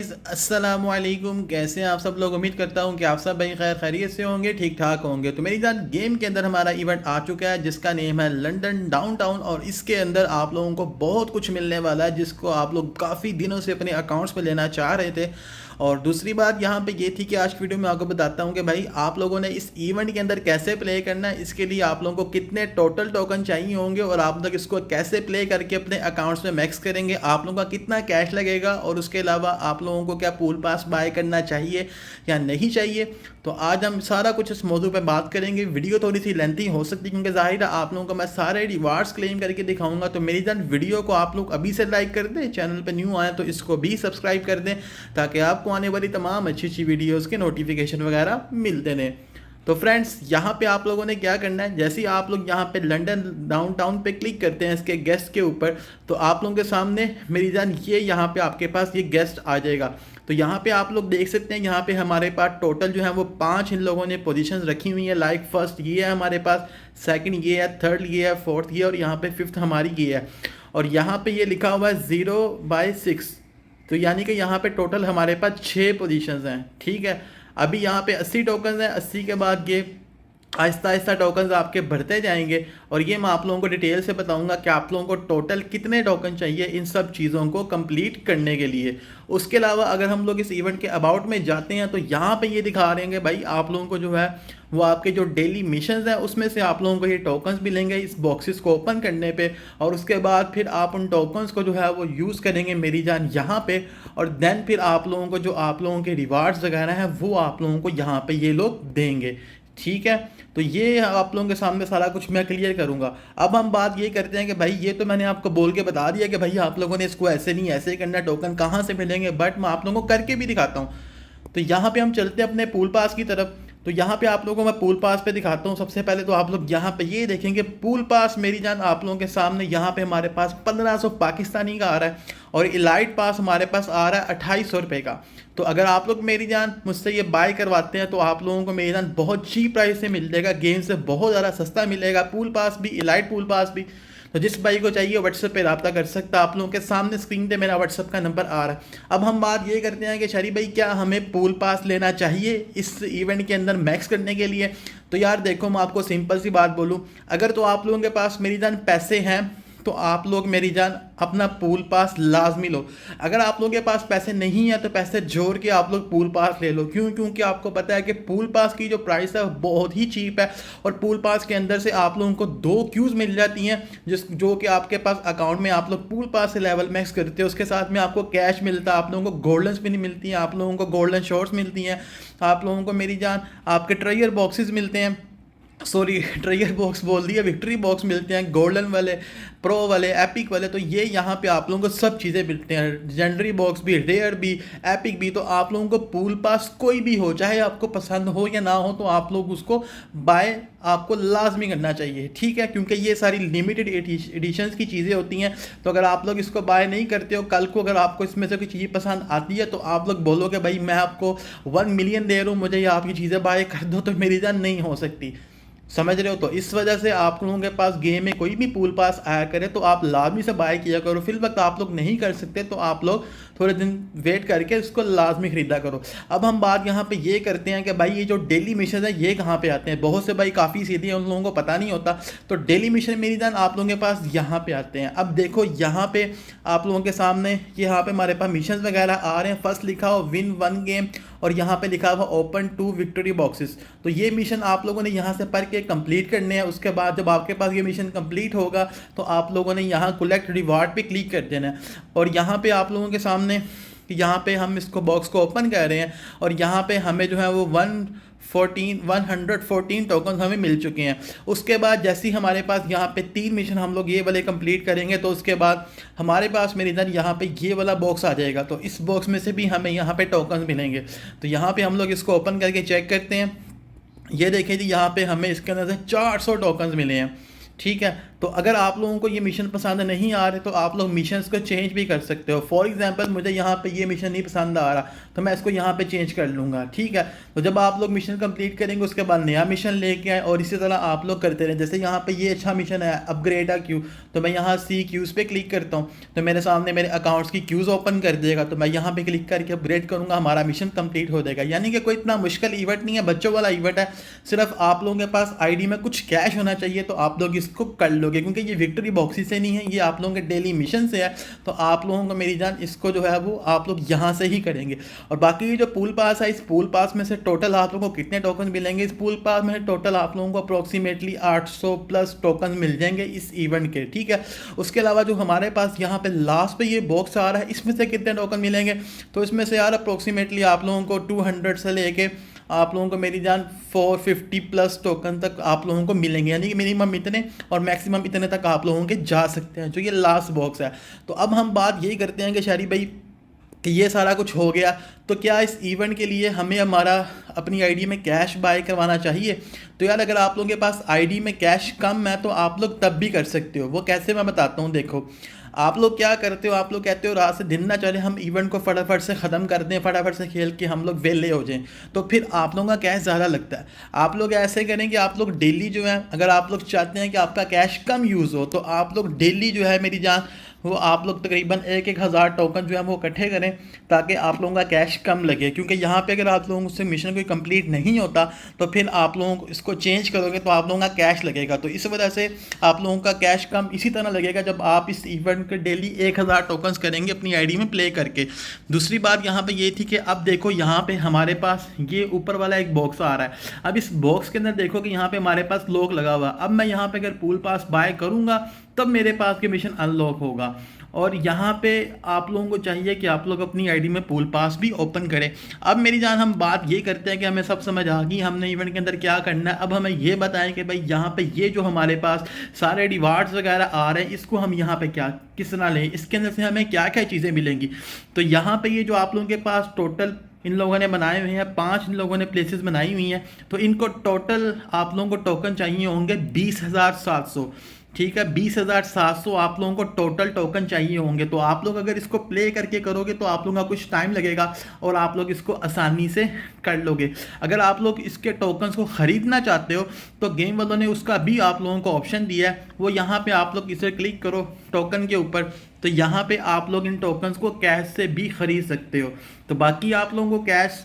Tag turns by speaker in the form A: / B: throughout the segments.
A: अस्सलामुअलैकुम। कैसे हैं आप सब लोग। उम्मीद करता हूं कि आप सब भाई खैर खैरियत से होंगे, ठीक ठाक होंगे। तो मेरी जान गेम के अंदर हमारा इवेंट आ चुका है जिसका नेम है लंदन डाउनटाउन, और इसके अंदर आप लोगों को बहुत कुछ मिलने वाला है जिसको आप लोग काफ़ी दिनों से अपने अकाउंट्स पे लेना चाह रहे थे। और दूसरी बात यहाँ पे ये थी कि आज की वीडियो में आपको बताता हूँ कि भाई आप लोगों ने इस इवेंट के अंदर कैसे प्ले करना है, इसके लिए आप लोगों को कितने टोटल टोकन चाहिए होंगे और आप लोग इसको कैसे प्ले करके अपने अकाउंट्स में मैक्स करेंगे, आप लोगों का कितना कैश लगेगा, और उसके अलावा आप लोगों को क्या पूल पास बाय करना चाहिए या नहीं चाहिए। तो आज हम सारा कुछ इस मौजू पे बात करेंगे। वीडियो थोड़ी सी लेंथी हो सकती है क्योंकि जाहिर है आप लोगों को मैं सारे रिवार्ड्स क्लेम करके दिखाऊंगा। तो मेरी जान वीडियो को आप लोग अभी से लाइक कर दें, चैनल पे न्यू आए तो इसको भी सब्सक्राइब कर दें ताकि आपको आने वाली तमाम अच्छी अच्छी वीडियोस के नोटिफिकेशन वगैरह मिलते रहें। तो फ्रेंड्स यहाँ पे आप लोगों ने क्या करना है, जैसे ही आप लोग यहाँ पे लंदन डाउनटाउन पे क्लिक करते हैं इसके गेस्ट के ऊपर, तो आप लोगों के सामने मेरी जान ये यहाँ पे आपके पास ये गेस्ट आ जाएगा। तो यहाँ पे आप लोग देख सकते हैं, यहाँ पे हमारे पास टोटल जो है वो 5 इन लोगों ने पोजीशंस रखी हुई है। लाइक फर्स्ट ये है हमारे पास, सेकंड ये है, थर्ड ये है, फोर्थ ये, और यहाँ पे फिफ्थ हमारी ये है। और यहाँ पे ये लिखा हुआ है 0/6। तो यानी कि यहाँ पे टोटल हमारे पास 6 पोजीशंस हैं। ठीक है, अभी यहाँ पे 80 टोकन हैं। 80 के बाद ये आहिस्ता आहिस्ता टोकन्स आपके बढ़ते जाएंगे, और ये मैं आप लोगों को डिटेल से बताऊंगा कि आप लोगों को टोटल कितने टोकन चाहिए इन सब चीज़ों को कंप्लीट करने के लिए। उसके अलावा अगर हम लोग इस इवेंट के अबाउट में जाते हैं तो यहाँ पे ये दिखा रहे हैं कि भाई आप लोगों को जो है वो आपके जो डेली मिशंस हैं उसमें से आप लोगों को ये टोकन्स मिलेंगे इस बॉक्सेस को ओपन करने पे, और उसके बाद फिर आप उन टोकन्स को जो है वो यूज़ करेंगे मेरी जान यहाँ पे, और देन फिर आप लोगों को जो आप लोगों के रिवार्ड्स वगैरह हैं वो आप लोगों को यहाँ पे ये लोग देंगे। ठीक है, तो ये आप लोगों के सामने सारा कुछ मैं क्लियर करूंगा। अब हम बात ये करते हैं कि भाई ये तो मैंने आपको बोल के बता दिया कि भाई आप लोगों ने इसको ऐसे नहीं ऐसे करना, टोकन कहाँ से मिलेंगे, बट मैं आप लोगों को करके भी दिखाता हूँ। तो यहाँ पे हम चलते हैं अपने पूल पास की तरफ। तो यहाँ पे आप लोगों को मैं पूल पास पे दिखाता हूँ। सबसे पहले तो आप लोग यहाँ पे ये देखेंगे पूल पास मेरी जान आप लोगों के सामने यहाँ पे हमारे पास 1500 पाकिस्तानी का आ रहा है, और इलाइट पास हमारे पास आ रहा है 2800 रुपये का। तो अगर आप लोग मेरी जान मुझसे ये बाय करवाते हैं तो आप लोगों को मेरी जान बहुत चीप प्राइस से मिल जाएगा, गेम से बहुत ज़्यादा सस्ता मिलेगा, पूल पास भी, इलाइट पूल पास भी। तो जिस भाई को चाहिए व्हाट्सएप पे रब्ता कर सकता है। आप लोगों के सामने स्क्रीन पे मेरा व्हाट्सएप का नंबर आ रहा है। अब हम बात ये करते हैं कि शरी भाई क्या हमें पूल पास लेना चाहिए इस इवेंट के अंदर मैक्स करने के लिए। तो यार देखो मैं आपको सिंपल सी बात बोलूँ, अगर तो आप लोगों के पास मेरी जान पैसे हैं तो आप लोग मेरी जान अपना पूल पास लाजमी लो। अगर आप लोगों के पास पैसे नहीं है तो पैसे जोड़ के आप लोग पूल पास ले लो। क्यों? क्योंकि आपको पता है कि पूल पास की जो प्राइस है बहुत ही चीप है, और पूल पास के अंदर से आप लोगों को 2 क्यूज़ मिल जाती हैं जो कि आपके पास अकाउंट में आप लोग पूल पास से लेवल मैक्स करते हो। उसके साथ में आपको कैश मिलता है, आप लोगों को गोल्डन्स भी नहीं मिलती हैं, आप लोगों को गोल्डन शॉर्ट्स मिलती हैं, आप लोगों को मेरी जान आपके ट्रेजर बॉक्सेस मिलते हैं, सॉरी ट्रेजर बॉक्स बोल दिया, विक्ट्री बॉक्स मिलते हैं, गोल्डन वाले, प्रो वाले, एपिक वाले। तो ये यहाँ पे आप लोगों को सब चीज़ें मिलते हैं, लेजेंडरी बॉक्स भी, रेयर भी, एपिक भी। तो आप लोगों को पूल पास कोई भी हो, चाहे आपको पसंद हो या ना हो, तो आप लोग उसको बाय आपको लाजमी करना चाहिए। ठीक है, क्योंकि ये सारी लिमिटेड एडिशंस की चीज़ें होती हैं। तो अगर आप लोग इसको बाय नहीं करते हो, कल को अगर आपको इसमें से कोई चीज़ पसंद आती है तो आप लोग बोलोगे भाई मैं आपको 1 मिलियन दे रहा हूँ, मुझे ये आपकी चीज़ें बाय कर दो, तो मेरी जान नहीं हो सकती। समझ रहे हो? तो इस वजह से आप लोगों के पास गेम में कोई भी पूल पास आया करे तो आप लाजमी से बाय किया करो। फिल वक्त आप लोग नहीं कर सकते तो आप लोग थोड़े दिन वेट करके इसको लाजमी ख़रीदा करो। अब हम बात यहाँ पे ये करते हैं कि भाई ये जो डेली मिशन है ये कहाँ पे आते हैं। बहुत से भाई काफ़ी सीधे उन लोगों को पता नहीं होता। तो डेली मिशन मेरी जान आप लोगों के पास यहाँ पे आते हैं। अब देखो यहाँ पे आप लोगों के सामने यहाँ पे हमारे पास मिशन वगैरह आ रहे हैं। फर्स्ट लिखा हो विन 1 गेम, और यहाँ पे लिखा हुआ ओपन 2 विक्ट्री बॉक्सेस। तो ये मिशन आप लोगों ने यहाँ से पढ़ के कंप्लीट करने हैं। उसके बाद जब आपके पास ये मिशन कंप्लीट होगा तो आप लोगों ने यहाँ कलेक्ट रिवार्ड पे क्लिक कर देना है, और यहाँ पे आप लोगों के सामने यहाँ पे हम इसको बॉक्स को ओपन कर रहे हैं, और यहाँ पे हमें जो है वो 114 टोकन हमें मिल चुके हैं। उसके बाद जैसे ही हमारे पास यहाँ पे 3 मिशन हम लोग ये वाले कंप्लीट करेंगे तो उसके बाद हमारे पास मेरी जान यहाँ पे ये वाला बॉक्स आ जाएगा। तो इस बॉक्स में से भी हमें यहाँ पे टोकन मिलेंगे। तो यहाँ पे हम लोग इसको ओपन करके चेक करते हैं। ये देखिए जी, यहाँ पे हमें इसके अंदर से 400 टोकन मिले हैं। ठीक है, तो अगर आप लोगों को ये मिशन पसंद नहीं आ रहे तो आप लोग मिशंस को चेंज भी कर सकते हो। फॉर एग्जांपल मुझे यहाँ पे ये मिशन नहीं पसंद आ रहा तो मैं इसको यहाँ पे चेंज कर लूँगा, ठीक है। तो जब आप लोग मिशन कंप्लीट करेंगे उसके बाद नया मिशन लेके आए और इसी तरह आप लोग करते रहें। जैसे यहाँ पे ये अच्छा मिशन है अपग्रेड अ क्यू, तो मैं यहाँ सी क्यूज़ पे क्लिक करता हूँ तो मेरे सामने मेरे अकाउंट्स की क्यूज़ ओपन कर देगा। तो मैं यहाँ पे क्लिक करके अपग्रेड करूँगा, हमारा मिशन कंप्लीट हो जाएगा। यानी कि कोई इतना मुश्किल इवेंट नहीं है, बच्चों वाला इवेंट है। सिर्फ आप लोगों के पास आईडी में कुछ कैश होना चाहिए तो आप लोग इसको कर लोगे, क्योंकि ये विक्ट्री बॉक्सी से नहीं है, ये आप लोगों के डेली मिशन से है। तो आप लोगों को मेरी जान इसको जो है वो आप लोग यहाँ से ही करेंगे। और बाकी जो पूल पास है, इस पूल पास में से टोटल आप लोगों को कितने टोकन मिलेंगे, इस पूल पास में टोटल आप लोगों को अप्रोक्सीमेटली 800 प्लस टोकन मिल जाएंगे इस इवेंट के, ठीक है। उसके अलावा जो हमारे पास यहाँ पे लास्ट पे ये बॉक्स आ रहा है, इसमें से कितने टोकन मिलेंगे, तो इसमें से यार अप्रोक्सीमेटली आप लोगों को 200 से लेके आप लोगों को मेरी जान 450 प्लस टोकन तक आप लोगों को मिलेंगे। यानी कि मिनिमम इतने और मैक्सिमम इतने तक आप लोगों के जा सकते हैं, जो ये लास्ट बॉक्स है। तो अब हम बात यही करते हैं कि शहरी भाई कि ये सारा कुछ हो गया तो क्या इस इवेंट के लिए हमें हमारा अपनी आईडी में कैश बाय करवाना चाहिए। तो यार अगर आप लोगों के पास आईडी में कैश कम है तो आप लोग तब भी कर सकते हो। वो कैसे, मैं बताता हूँ। देखो आप लोग क्या करते हो, आप लोग कहते हो रात से दिन ना चले, हम इवेंट को फटाफट से ख़त्म कर दें, फटाफट से खेल के हम लोग वेले हो जाएं, तो फिर आप लोगों का कैश ज़्यादा लगता है। आप लोग ऐसे करें कि आप लोग डेली जो है, अगर आप लोग चाहते हैं कि आपका कैश कम यूज़ हो तो आप लोग डेली जो है मेरी जान वो आप लोग तकरीबन 1,000 टोकन जो है वो इकट्ठे करें ताकि आप लोगों का कैश कम लगे। क्योंकि यहाँ पे अगर आप लोगों से मिशन कोई कंप्लीट नहीं होता तो फिर आप लोगों को इसको चेंज करोगे तो आप लोगों का कैश लगेगा। तो इस वजह से आप लोगों का कैश कम इसी तरह लगेगा जब आप इस इवेंट के डेली 1,000 टोकन्स करेंगे अपनी आईडी में प्ले करके। दूसरी बात यहाँ पे ये थी कि अब देखो यहाँ पे हमारे पास ये ऊपर वाला एक बॉक्स आ रहा है। अब इस बॉक्स के अंदर देखो कि यहाँ पे हमारे पास लॉक लगा हुआ। अब मैं यहाँ पे अगर पूल पास बाय करूँगा तब मेरे पास के मिशन अनलॉक होगा। और यहाँ पे आप लोगों को चाहिए कि आप लोग अपनी आईडी में पूल पास भी ओपन करें। अब मेरी जान हम बात ये करते हैं कि हमें सब समझ आ गई हमने इवेंट के अंदर क्या करना है। अब हमें ये बताएं कि भाई यहाँ पे ये जो हमारे पास सारे रिवार्ड्स वगैरह आ रहे हैं इसको हम यहाँ पे क्या किस तरह लें, इसके अंदर से हमें क्या क्या चीज़ें मिलेंगी। तो यहाँ पे ये जो आप लोगों के पास टोटल इन लोगों ने बनाए हुए हैं, 5 इन लोगों ने प्लेसेस बनाई हुई हैं, तो इनको टोटल आप लोगों को टोकन चाहिए होंगे 20,700, ठीक है। 20,700 आप लोगों को टोटल टोकन चाहिए होंगे। तो आप लोग अगर इसको प्ले करके करोगे तो आप लोगों का कुछ टाइम लगेगा और आप लोग इसको आसानी से कर लोगे। अगर आप लोग इसके टोकन्स को ख़रीदना चाहते हो तो गेम वालों ने उसका भी आप लोगों को ऑप्शन दिया है, वो यहाँ पे आप लोग इसे क्लिक करो टोकन के ऊपर, तो यहाँ पे आप लोग इन टोकन्स को कैश से भी ख़रीद सकते हो। तो बाकी आप लोगों को कैश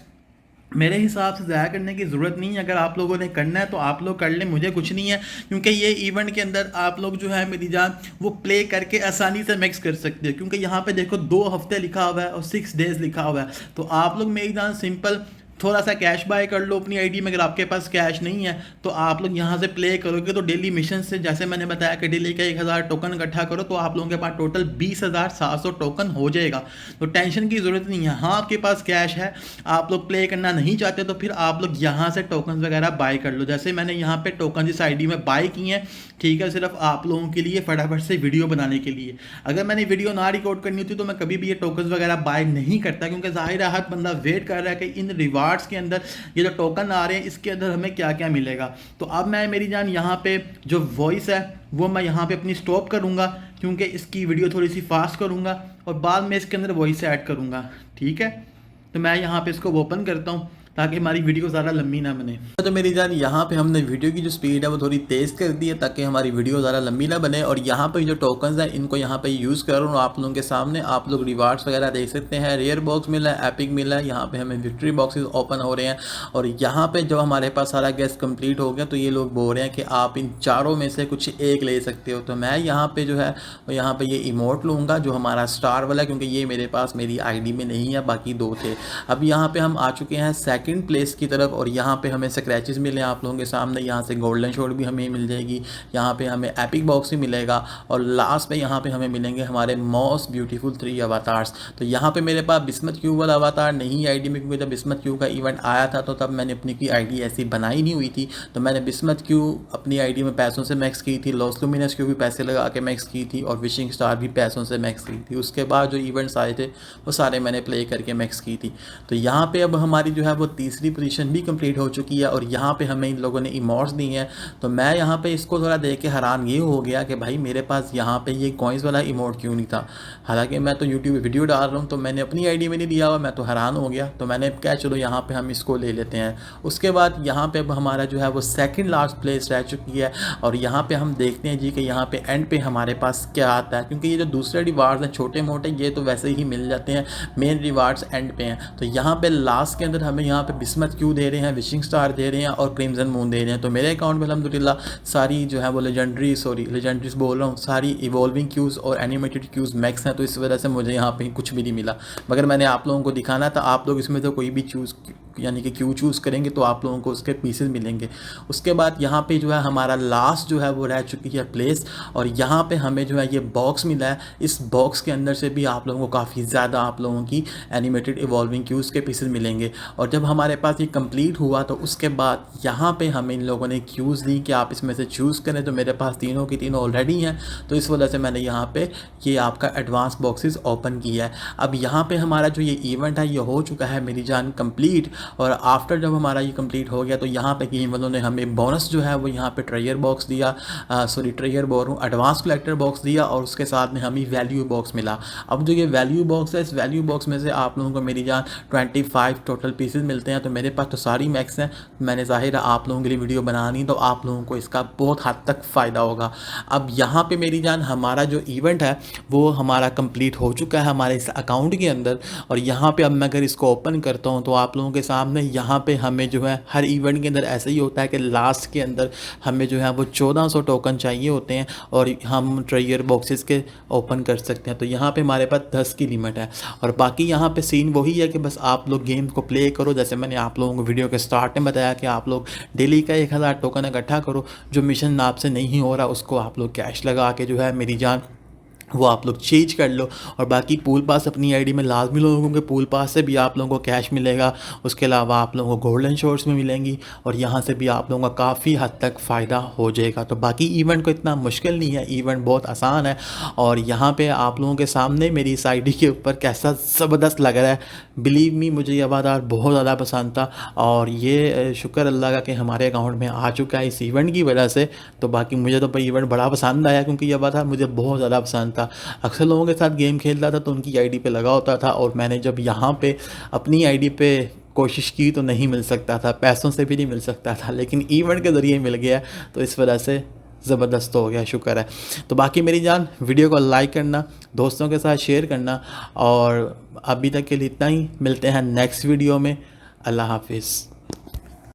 A: मेरे हिसाब से ज़ाया करने की ज़रूरत नहीं है। अगर आप लोगों ने करना है तो आप लोग कर लें, मुझे कुछ नहीं है, क्योंकि ये इवेंट के अंदर आप लोग जो है मेरी जान वो प्ले करके आसानी से मैक्स कर सकते हो। क्योंकि यहाँ पे देखो 2 हफ्ते लिखा हुआ है और 6 डेज़ लिखा हुआ है। तो आप लोग मेरी जान सिंपल थोड़ा सा कैश बाय कर लो अपनी आईडी में। अगर आपके पास कैश नहीं है तो आप लोग यहाँ से प्ले करोगे तो डेली मिशन से, जैसे मैंने बताया कि डेली का 1,000 टोकन इकट्ठा करो तो आप लोगों के पास टोटल 20,700 टोकन हो जाएगा। तो टेंशन की ज़रूरत नहीं है। हाँ आपके पास कैश है, आप लोग प्ले करना नहीं चाहते तो फिर आप लोग यहाँ से टोकन वगैरह बाय कर लो। जैसे मैंने यहाँ पर टोकन इस आई में बाय किए हैं, ठीक है, सिर्फ आप लोगों के लिए फटाफट से वीडियो बनाने के लिए। अगर मैंने वीडियो ना रिकॉर्ड करनी होती तो मैं कभी भी ये टोकन वगैरह बाय नहीं करता, क्योंकि ज़ाहिर है हर बंदा वेट कर रहा है कि इन रिवार्ड्स के अंदर ये जो टोकन आ रहे हैं इसके अंदर हमें क्या क्या मिलेगा। तो अब मैं मेरी जान यहाँ पे जो वॉइस है वो मैं यहाँ पे अपनी स्टॉप करूँगा, क्योंकि इसकी वीडियो थोड़ी सी फास्ट करूँगा और बाद में इसके अंदर वॉइस ऐड करूँगा, ठीक है। तो मैं यहाँ पे इसको ओपन करता हूँ ताकि हमारी वीडियो ज़्यादा लंबी ना बने। तो मेरी जान यहाँ पे हमने वीडियो की जो स्पीड है वो थोड़ी तेज़ कर दी है ताकि हमारी वीडियो ज़्यादा लंबी ना बने। और यहाँ पे जो टोकन्स हैं इनको यहाँ पे यूज़ कर रहा हूँ आप लोगों के सामने। आप लोग रिवार्ड्स वगैरह देख सकते हैं, रेयर बॉक्स मिला है, एपिक मिला है, यहाँ पे हमें विक्ट्री बॉक्सेस ओपन हो रहे हैं। और यहाँ पे जब हमारे पास सारा गैस कंप्लीट हो गया तो ये लोग बोल रहे हैं कि आप इन चारों में से कुछ एक ले सकते हो। तो मैं यहाँ पे जो है यहाँ पे ये इमोट लूँगा जो हमारा स्टार वाला, क्योंकि ये मेरे पास मेरी ID में नहीं है, बाकी 2 थे। अब यहाँ पे हम आ चुके हैं सेकंड प्लेस की तरफ और यहाँ पे हमें स्क्रैचेस मिले आप लोगों के सामने। यहाँ से गोल्डन शॉट भी हमें मिल जाएगी, यहाँ पे हमें एपिक बॉक्स भी मिलेगा और लास्ट पे यहाँ पे हमें मिलेंगे हमारे मोस्ट ब्यूटीफुल 3 अवतार्स। तो यहाँ पे मेरे पास बिस्मत क्यूब वाला अवतार नहीं आईडी में, क्योंकि जब बिस्मत क्यूब का इवेंट आया था तो तब मैंने अपनी की आईडी ऐसी बनाई नहीं हुई थी। तो मैंने बिस्मत क्यूब अपनी आईडी में पैसों से मैक्स की थी, लॉस लुमिनस क्यूब भी पैसे लगा के मैक्स की थी और विशिंग स्टार भी पैसों से मैक्स की थी। उसके बाद जो इवेंट्स आए थे वो सारे मैंने प्ले करके मैक्स की थी। तो यहाँ पे अब हमारी जो है वो तीसरी पोजीशन भी कंप्लीट हो चुकी है और यहाँ पे हमें इन लोगों ने इमोट्स दी हैं। तो मैं यहाँ पे इसको थोड़ा देख के हैरान ये हो गया कि भाई मेरे पास यहाँ पे ये कॉइन्स वाला इमोट क्यों नहीं था। हालांकि मैं तो यूट्यूब वीडियो डाल रहा हूँ, तो मैंने अपनी आईडी में नहीं दिया हुआ, मैं तो हैरान हो गया। तो मैंने क्या चलो यहाँ पे हम इसको ले लेते हैं। उसके बाद यहाँ पे अब हमारा जो है वो सेकंड लास्ट प्लेस रह चुकी है और यहाँ पे हम देखते हैं जी कि यहाँ पे एंड पे हमारे पास क्या आता है, क्योंकि ये जो दूसरे रिवार्ड्स हैं छोटे मोटे ये तो वैसे ही मिल जाते हैं, मेन रिवार्ड्स एंड पे हैं। तो यहाँ पे लास्ट के अंदर हमें यहाँ पे बिस्मत क्यू दे रहे हैं, विशिंग स्टार दे रहे हैं और क्रिम्सन मून दे रहे हैं। तो मेरे अकाउंट में अल्हम्दुलिल्लाह सारी जो है वो लेजेंडरीज बोल रहा हूँ, सारी इवॉल्विंग क्यूज़ और एनिमेटेड क्यूज़ मैक्स हैं। तो इस वजह से मुझे यहाँ पे कुछ भी नहीं मिला, मगर मैंने आप लोगों को दिखाना था। आप लोग इसमें तो कोई भी चूज़ यानी कि क्यू चूज़ करेंगे तो आप लोगों को उसके पीसेस मिलेंगे। उसके बाद यहाँ पे जो है हमारा लास्ट जो है वो रह चुकी है प्लेस और यहाँ पे हमें जो है ये बॉक्स मिला है। इस बॉक्स के अंदर से भी आप लोगों को काफ़ी ज़्यादा आप लोगों की एनिमेटेड इवॉल्विंग क्यूज़ के पीसेस मिलेंगे। और जब हमारे पास ये कंप्लीट हुआ तो उसके बाद यहाँ पे हमें इन लोगों ने क्यूज़ दी कि आप इसमें से चूज़ करें। तो मेरे पास तीनों की तीनों ऑलरेडी हैं, तो इस वजह से मैंने यहाँ पे ये आपका एडवांस बॉक्सेस ओपन किया है। अब यहाँ पे हमारा जो ये इवेंट है ये हो चुका है मेरी जान कंप्लीट। और आफ्टर जब हमारा ये कंप्लीट हो गया तो यहाँ पे गेम वालों ने हमें बोनस जो है वो यहाँ पे ट्रेजर बॉक्स दिया, ट्रेजर बोल रहा हूँ, एडवांस कलेक्टर बॉक्स दिया और उसके साथ में हमें वैल्यू बॉक्स मिला। अब जो ये वैल्यू बॉक्स है, इस वैल्यू बॉक्स में से आप लोगों को मेरी जान 25 टोटल पीसेस मिलते हैं। तो मेरे पास तो सारी मैक्स हैं, मैंने ज़ाहिर आप लोगों के लिए वीडियो बनानी, तो आप लोगों को इसका बहुत हद तक फ़ायदा होगा। अब यहाँ पे मेरी जान हमारा जो इवेंट है वो हमारा कंप्लीट हो चुका है हमारे इस अकाउंट के अंदर। और यहाँ पे अब मैं अगर इसको ओपन करता हूँ तो आप लोगों के सामने यहाँ पे हमें जो है हर इवेंट के अंदर ऐसे ही होता है कि लास्ट के अंदर हमें जो है वो 1400 टोकन चाहिए होते हैं और हम ट्रेजर बॉक्सेस के ओपन कर सकते हैं। तो यहाँ पे हमारे पास 10 की लिमिट है और बाकी यहाँ पे सीन वही है कि बस आप लोग गेम को प्ले करो। जैसे मैंने आप लोगों को वीडियो के स्टार्ट में बताया कि आप लोग डेली का 1000 टोकन इकट्ठा करो, जो मिशन आपसे नहीं हो रहा उसको आप लोग कैश लगा के जो है मेरी जान वो आप लोग चेंज कर लो। और बाकी पूल पास अपनी आईडी में लाजमी लोगों के पूल पास से भी आप लोगों को कैश मिलेगा, उसके अलावा आप लोगों को गोल्डन शॉर्ट्स में मिलेंगी और यहाँ से भी आप लोगों का काफ़ी हद तक फ़ायदा हो जाएगा। तो बाकी इवेंट को इतना मुश्किल नहीं है, इवेंट बहुत आसान है। और यहाँ पे आप लोगों के सामने मेरी इस आईडी के ऊपर कैसा ज़बरदस्त लग रहा है, बिलीव मी मुझे ये अवातार बहुत ज़्यादा पसंद था और ये शुक्र अल्लाह का कि हमारे अकाउंट में आ चुका है इस इवेंट की वजह से। तो बाकी मुझे तो भाई इवेंट बड़ा पसंद आया क्योंकि ये अवातार मुझे बहुत ज़्यादा पसंद था। अक्सर लोगों के साथ गेम खेलता था तो उनकी आईडी पे लगा होता था और मैंने जब यहाँ पे अपनी आईडी पे कोशिश की तो नहीं मिल सकता था, पैसों से भी नहीं मिल सकता था, लेकिन इवेंट के ज़रिए मिल गया। तो इस वजह से ज़बरदस्त हो गया, शुक्र है। तो बाकी मेरी जान वीडियो को लाइक करना, दोस्तों के साथ शेयर करना और अभी तक के लिए इतना ही। मिलते हैं नेक्स्ट वीडियो में। अल्लाह हाफिज़।